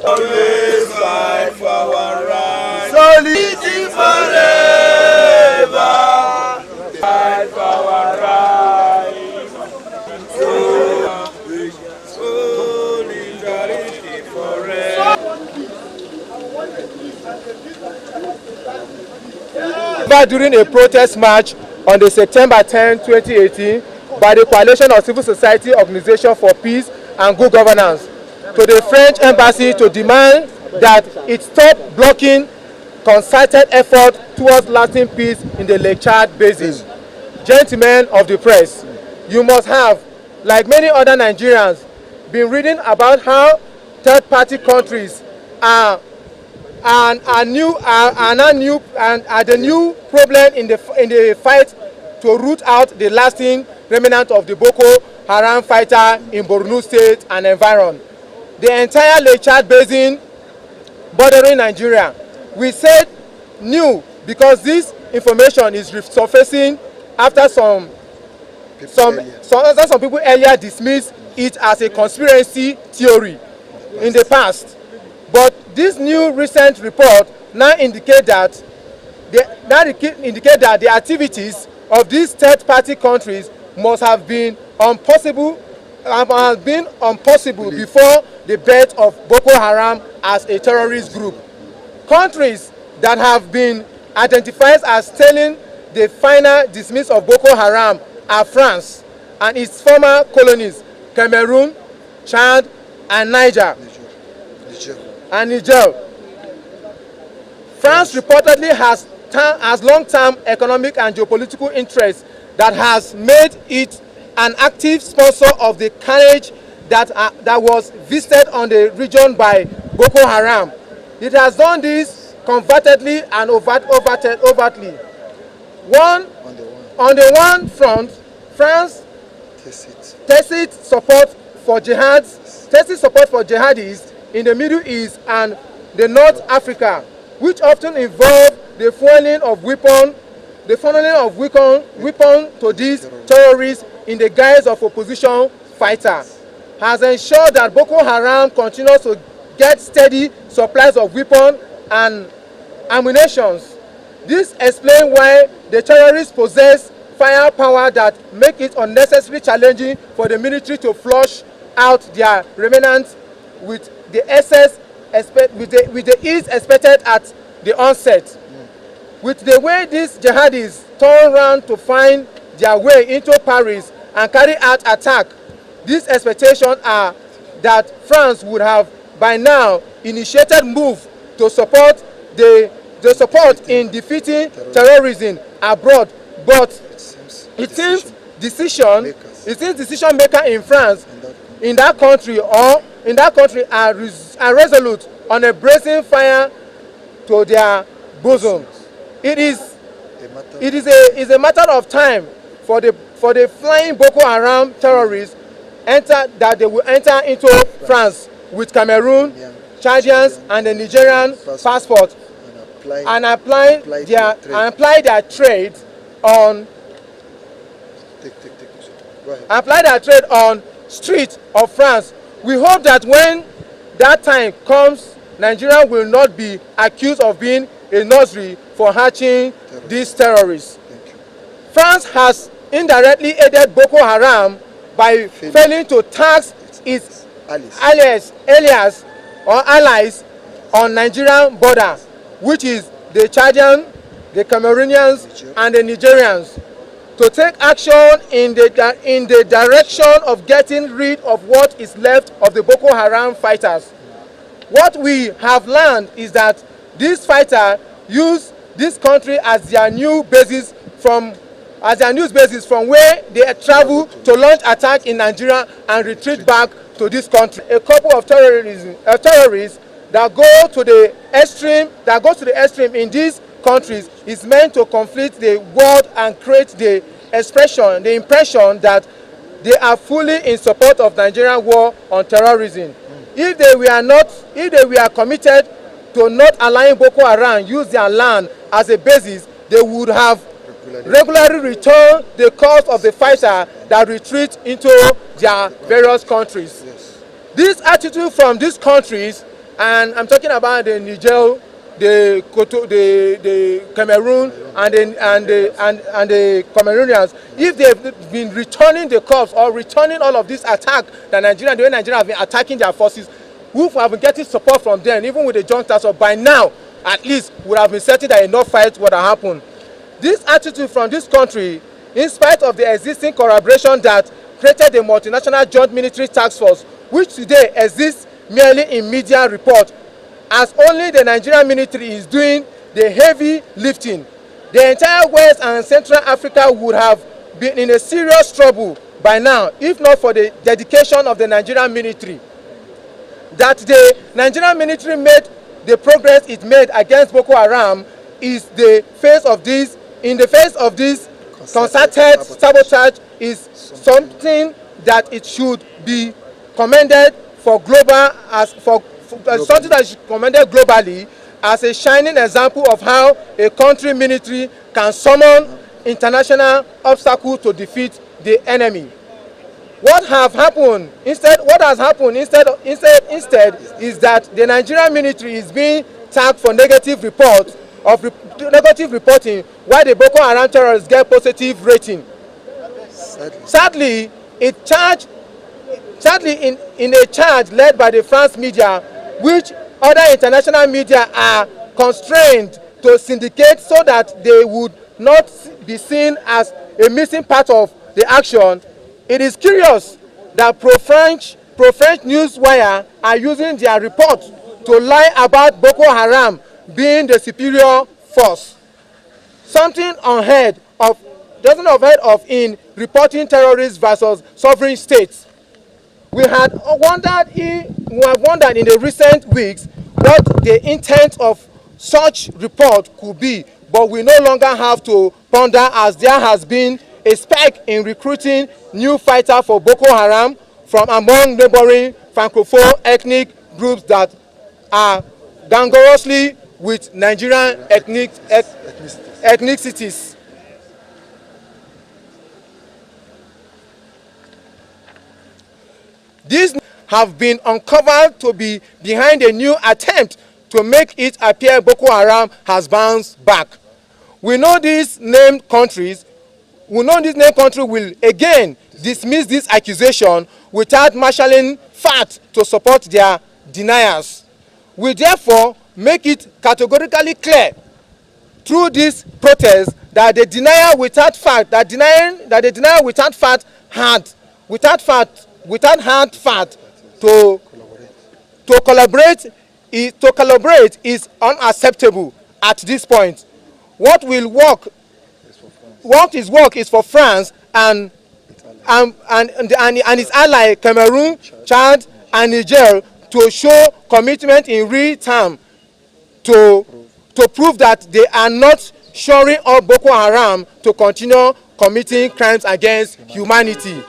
Always fight for our rights. Solidity forever. Fight for our rights. Solidarity forever. During a protest march on the September 10, 2018, by the Coalition of Civil Society Organizations for Peace and Good Governance to the French Embassy to demand that it stop blocking concerted effort towards lasting peace in the Lake Chad Basin. Gentlemen of the press, you must have, like many other Nigerians, been reading about how third-party countries are the new problem in the fight to root out the lasting remnant of the Boko Haram fighter in Borno State and environ. The entire Lake Chad Basin bordering Nigeria. We said new because this information is resurfacing after some people earlier dismissed it as a conspiracy theory in the past. But this new recent report now indicate that the activities of these third-party countries must have been impossible before the birth of Boko Haram as a terrorist group. Countries that have been identified as telling the final dismiss of Boko Haram are France and its former colonies, Cameroon, Chad, and Niger. France reportedly has long-term economic and geopolitical interests that has made it an active sponsor of the carnage that was visited on the region by Boko Haram. It has done this covertly and overtly. On the one front, France tacit support for jihadists in the Middle East and the North Africa, which often involve the funneling of weapons to these terrorists in the guise of opposition fighters, has ensured that Boko Haram continues to get steady supplies of weapons and ammunition. This explains why the terrorists possess firepower that make it unnecessarily challenging for the military to flush out their remnants with the ease expected at the onset. With the way these jihadists turn around to find their way into Paris and carry out attack, these expectations are that France would have by now initiated move to support in defeating terrorism abroad, but it seems decision maker in France in that country are resolute on a bracing fire to their bosom. It is a matter of time for the flying Boko Haram terrorists that they will enter into France with Cameroon, Chadians, and the Nigerian passport and apply their trade on street of France. We hope that when that time comes, Nigeria will not be accused of being a nursery for hatching these terrorists. France has indirectly aided Boko Haram by failing to tax its allies on Nigerian border, which is the Chadians, the Cameroonians, and the Nigerians, to take action in the direction of getting rid of what is left of the Boko Haram fighters. What we have learned is that these fighters use this country as their new basis from where they travel to launch attack in Nigeria and retreat back to this country. A couple of terrorists that go to the extreme in these countries is meant to conflict the world and create the impression that they are fully in support of Nigerian war on terrorism. If they were committed to not allowing Boko Haram use their land as a basis, they would have regularly return the corpse of the fighter that retreat into their various countries. This attitude from these countries, and I'm talking about the Niger, the Cameroon, and the Cameroonians, if they've been returning the corpse or returning all of this attack that Nigeria, the way Nigeria have been attacking their forces, who have been getting support from them, even with the joint task force, by now, at least, would have been certain that enough fights would have happened. This attitude from this country, in spite of the existing collaboration that created the multinational joint military task force, which today exists merely in media report, as only the Nigerian military is doing the heavy lifting, the entire West and Central Africa would have been in a serious trouble by now, if not for the dedication of the Nigerian military. That the Nigerian military made the progress it made against Boko Haram is the face of this, in the face of this concerted sabotage, is something that it should be commended for global, as for something that is commended globally as a shining example of how a country military can summon international obstacles to defeat the enemy. What has happened instead is that the Nigerian military is being tagged for negative reports negative reporting, while the Boko Haram terrorists get positive rating. Sadly, in a charge led by the France media, which other international media are constrained to syndicate so that they would not be seen as a missing part of the action, it is curious that pro-French newswire are using their report to lie about Boko Haram being the superior force. Something unheard of in reporting terrorists versus sovereign states. We have wondered in the recent weeks what the intent of such report could be, but we no longer have to ponder, as there has been a spike in recruiting new fighters for Boko Haram from among neighboring Francophone ethnic groups that are gangorously with Nigerian ethnicities. These have been uncovered to be behind a new attempt to make it appear Boko Haram has bounced back. We know these named countries will again dismiss this accusation without marshalling facts to support their deniers. We therefore make it categorically clear through this protest that the denier without fact, to collaborate is unacceptable at this point. What is for France and its ally Cameroon, Chad, and Niger to show commitment in real time to prove that they are not shoring up Boko Haram to continue committing crimes against humanity.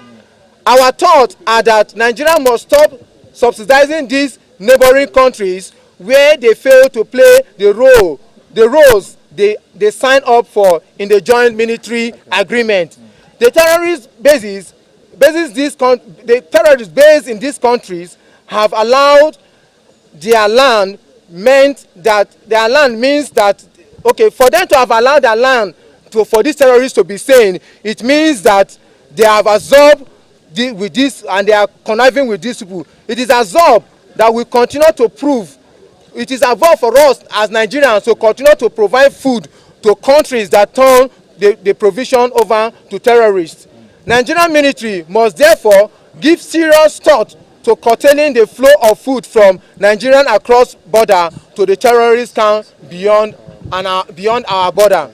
Our thoughts are that Nigeria must stop subsidizing these neighboring countries where they fail to play the roles they sign up for in the joint military agreement. The terrorist bases in these countries have allowed their land means that for them to have allowed their land for these terrorists to be sane, it means that they have absorbed with this and they are conniving with these people. It is absorbed that we continue to prove. It is absorbed for us as Nigerians to continue to provide food to countries that turn the provision over to terrorists. Nigerian military must therefore give serious thought to curtailing the flow of food from Nigerian across border to the terrorist camp beyond our border.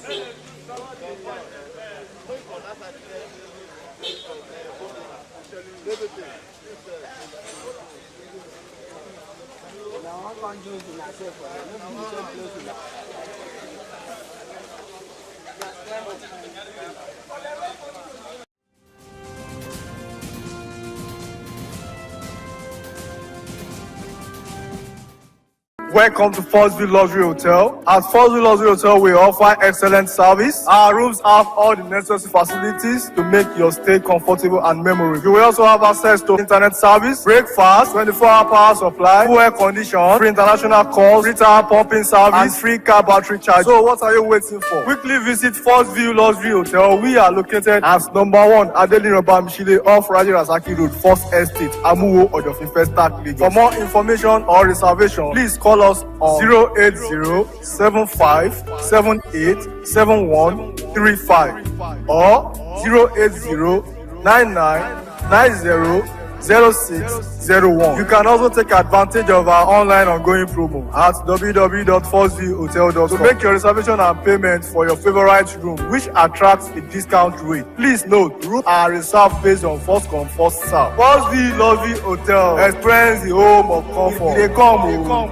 Welcome to First View Luxury Hotel. At First View Luxury Hotel, we offer excellent service. Our rooms have all the necessary facilities to make your stay comfortable and memorable. You will also have access to internet service, breakfast, 24-hour power supply, full air condition, free international calls, free tire pumping service, and free car battery charge. So what are you waiting for? Quickly visit First View Luxury Hotel. We are located at number 1 Adelino Bamishile off Raji Rasaki Road, First Estate, Amuwo, Odofinfe, Start, Lagos. For more information or reservation, please call us on 080-7578-7135 or 080-9990-0601. You can also take advantage of our online ongoing promo at www.firstviewhotel.com to make your reservation and payment for your favorite room, which attracts a discount rate. Please note, rooms are reserved based on first come, first serve. First View Luxury Hotel. Experience the home of comfort. They come.